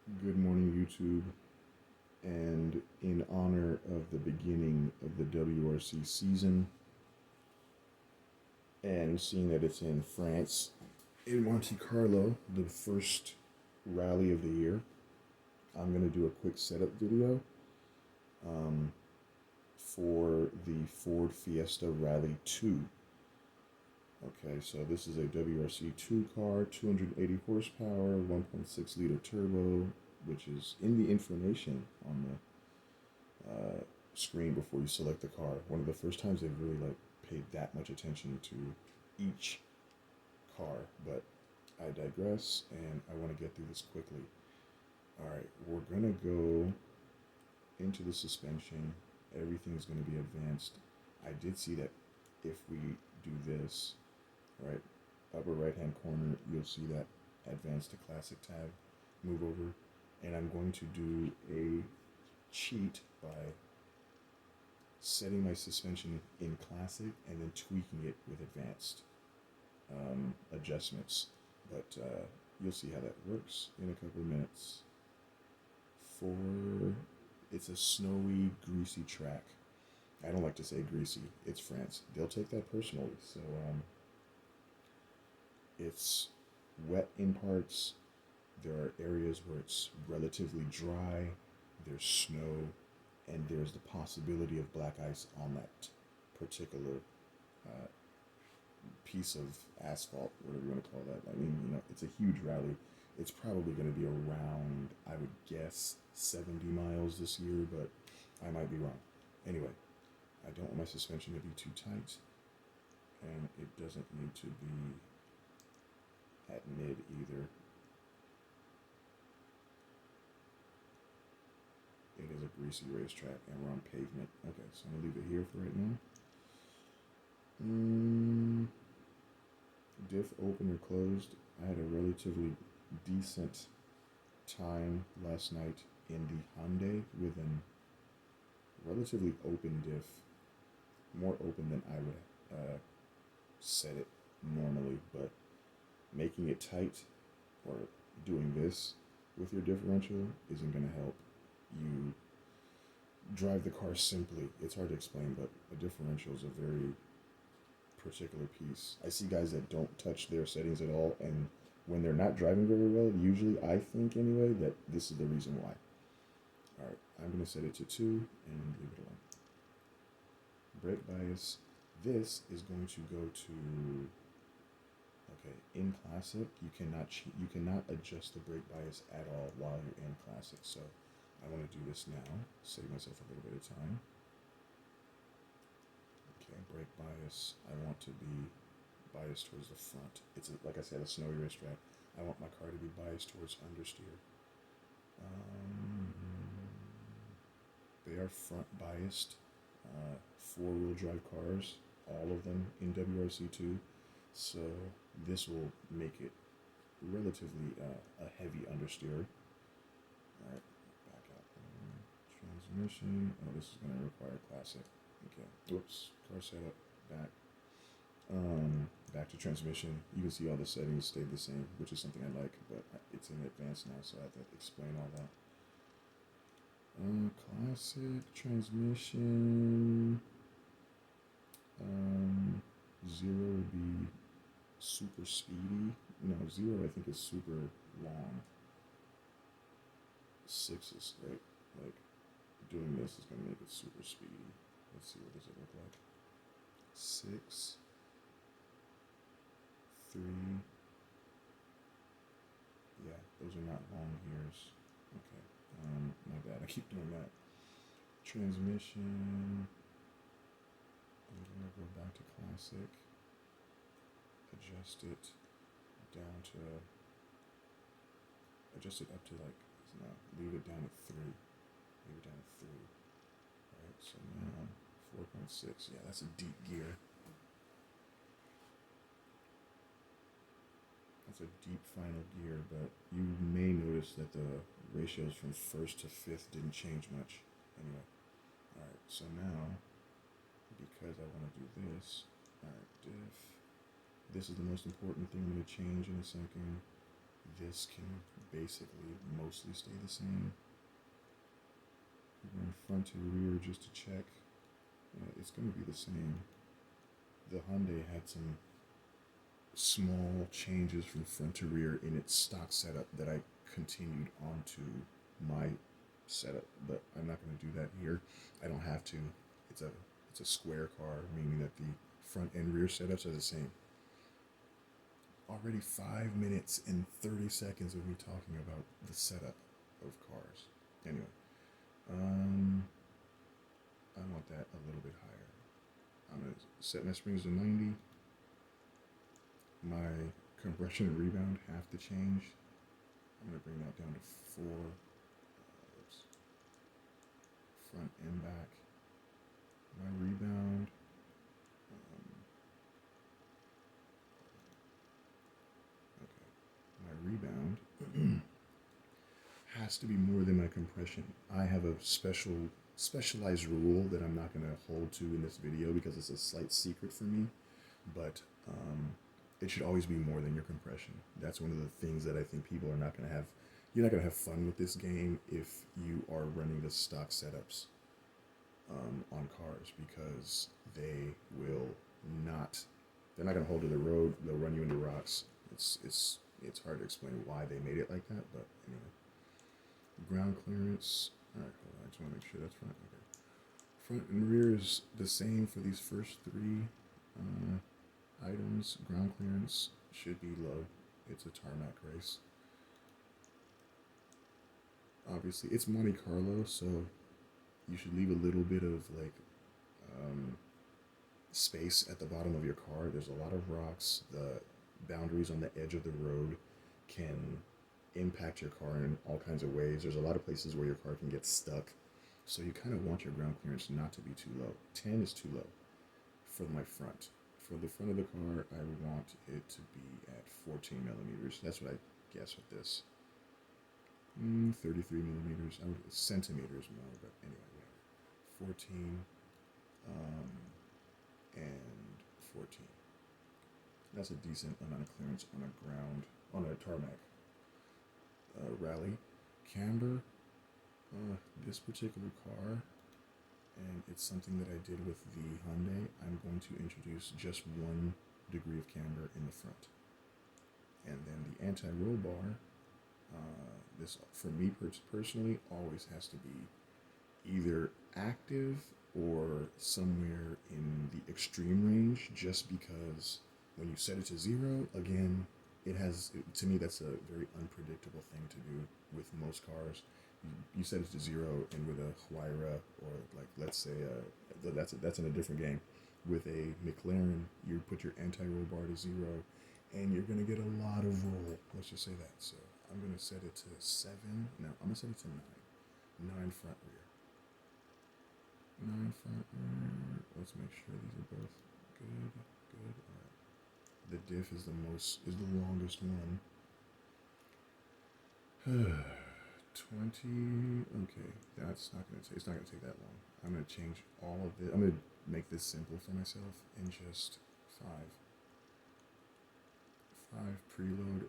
Good morning, YouTube. And in honor of the beginning of the WRC season, and seeing that it's in France, in Monte-Carlo, the first rally of the year, I'm going to do a quick setup video um, for the Ford Fiesta Rally 2. Okay, so this is a WRC 2 car, 280 horsepower, 1.6 liter turbo, which is in the information on the screen before you select the car. One of the first times they've really paid that much attention to each car, but I digress, and I want to get through this quickly. All right, we're gonna go into the suspension. Everything's gonna be advanced. I did see that if we do this, right, upper right hand corner, you'll see that advanced to classic tab. Move over, and I'm going to do a cheat by setting my suspension in classic and then tweaking it with advanced adjustments. But you'll see how that works in a couple of minutes. It's a snowy, greasy track. I don't like to say greasy. It's France. They'll take that personally. So it's wet in parts. There are areas where it's relatively dry. There's snow, and there's the possibility of black ice on that particular piece of asphalt, whatever you want to call that. I mean, it's a huge rally. It's probably going to be around, I would guess, 70 miles this year, but I might be wrong. Anyway, I don't want my suspension to be too tight, and it doesn't need to be at mid either. It is a greasy racetrack, and we're on pavement. Okay, so I'm going to leave it here for right now. Diff open or closed. I had a relatively decent time last night in the Hyundai with an relatively open diff, more open than I would set it normally, but making it tight or doing this with your differential isn't going to help you drive the car simply. It's hard to explain, but a differential is a very particular piece. I see guys that don't touch their settings at all, and when they're not driving very well, usually I think anyway that this is the reason why. All right, I'm going to set it to 2 and leave it alone. Brake bias. This is going to go to, okay, in classic, you cannot adjust the brake bias at all while you're in classic. So I want to do this now, save myself a little bit of time. Okay, brake bias, I want to be biased towards the front. It's, like I said, a snowy racetrack. I want my car to be biased towards understeer. They are front biased, 4-wheel drive cars, all of them in WRC2. So this will make it relatively a heavy understeer. All right, back out. Transmission. Oh, this is going to require classic. Okay. Whoops. Car setup. Back. Back to transmission. You can see all the settings stayed the same, which is something I like, but it's in advance now, so I have to explain all that. Classic transmission. 0 would be super speedy. No, 0 I think is super long. 6 is right. Like doing this is gonna make it super speedy. Let's see, what does it look like? 6, 3. Yeah, those are not long gears. Okay, my bad. I keep doing that. Transmission. I'm gonna go back to classic. Adjust it down to. Adjust it up to no, leave it down at 3. Leave it down at 3. Alright, so now 4.6. Yeah, that's a deep gear. That's a deep final gear, but you may notice that the ratios from 1st to 5th didn't change much. Anyway, alright, so now, because I want to do this, alright, diff. This is the most important thing I'm going to change in a second. This can basically mostly stay the same. We're going front to rear just to check. It's going to be the same. The Hyundai had some small changes from front to rear in its stock setup that I continued onto my setup, but I'm not going to do that here. I don't have to. It's a square car, meaning that the front and rear setups are the same. Already 5 minutes and 30 seconds of me talking about the setup of cars. Anyway, I want that a little bit higher. I'm gonna set my springs to 90. My compression and rebound have to change. I'm gonna bring that down to 4. Front and back. My rebound. My rebound has to be more than my compression. I have a specialized rule that I'm not going to hold to in this video because it's a slight secret for me, but it should always be more than your compression. That's one of the things that I think people are not going to have. You're not going to have fun with this game if you are running the stock setups on cars, because they're not going to hold to the road. They'll run you into rocks. It's hard to explain why they made it like that, but anyway. Ground clearance. All right, hold on. I just want to make sure that's front. Okay. Front and rear is the same for these first 3 items. Ground clearance should be low. It's a tarmac race. Obviously, it's Monte Carlo, so you should leave a little bit of like space at the bottom of your car. There's a lot of rocks. The boundaries on the edge of the road can impact your car in all kinds of ways. There's a lot of places where your car can get stuck, so you kind of want your ground clearance not to be too low. 10 is too low for my front. For the front of the car, I want it to be at 14 millimeters. That's what I guess with this. 33 millimeters. Centimeters more, but anyway, whatever. 14 and 14. That's a decent amount of clearance on a tarmac. Rallye camber. This particular car, and it's something that I did with the Hyundai, I'm going to introduce just 1 degree of camber in the front. And then the anti-roll bar, this for me personally always has to be either active or somewhere in the extreme range, just because when you set it to 0, again, to me, that's a very unpredictable thing to do with most cars. You set it to 0, and with a Huayra, or like, let's say, that's in a different game. With a McLaren, you put your anti-roll bar to 0, and you're going to get a lot of roll. Let's just say that. So I'm going to set it to 7. No, I'm going to set it to 9. 9 front rear. 9 front rear. Let's make sure these are both good. Good. All right. The diff is the longest one. 20. Okay, it's not gonna take that long. I'm gonna change all of it. I'm gonna make this simple for myself and just 5. 5 preload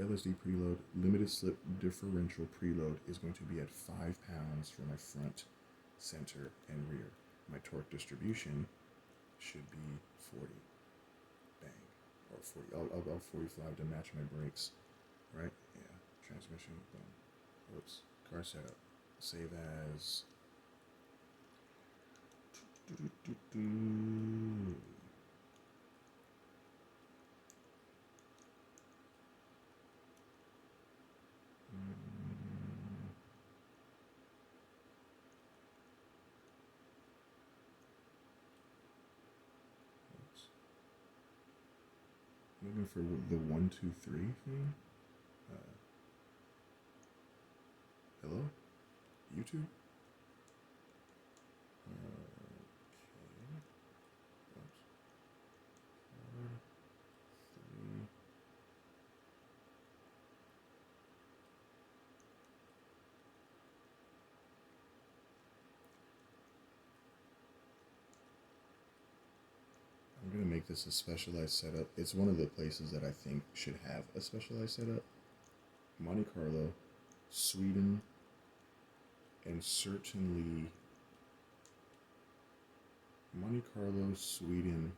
LSD preload. Limited slip differential preload is going to be at 5 pounds for my front, center, and rear. My torque distribution should be 40. Bang. Or 40. I'll go 45 to match my brakes. Right? Yeah. Transmission. Boom. Whoops. Car setup. Save as. Looking for the 1, 2, 3 thing. Hello? YouTube? Okay. Oops. 4, 3. I'm going to make this a specialized setup. It's one of the places that I think should have a specialized setup. Monte Carlo, Sweden, and certainly Monte Carlo, Sweden.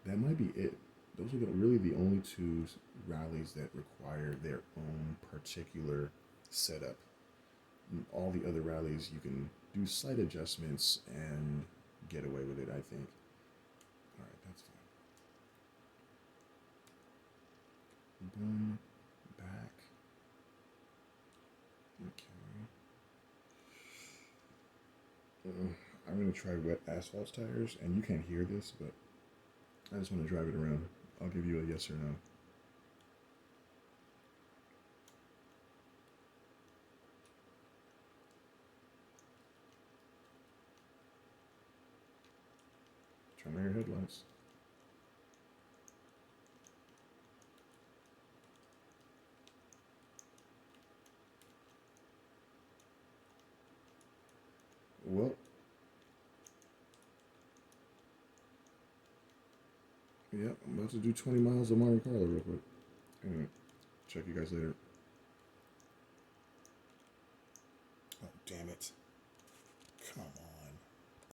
That might be it. Those are really the only two rallies that require their own particular setup. All the other rallies, you can do slight adjustments and get away with it, I think. All right, that's fine. Boom, back. Okay. I'm going to try wet asphalt tires, and you can't hear this, but I just want to drive it around. I'll give you a yes or no. Turn on your headlights. Well, yeah, I'm about to do 20 miles of Monte Carlo real quick. Anyway, check you guys later. Oh, damn it. Come on.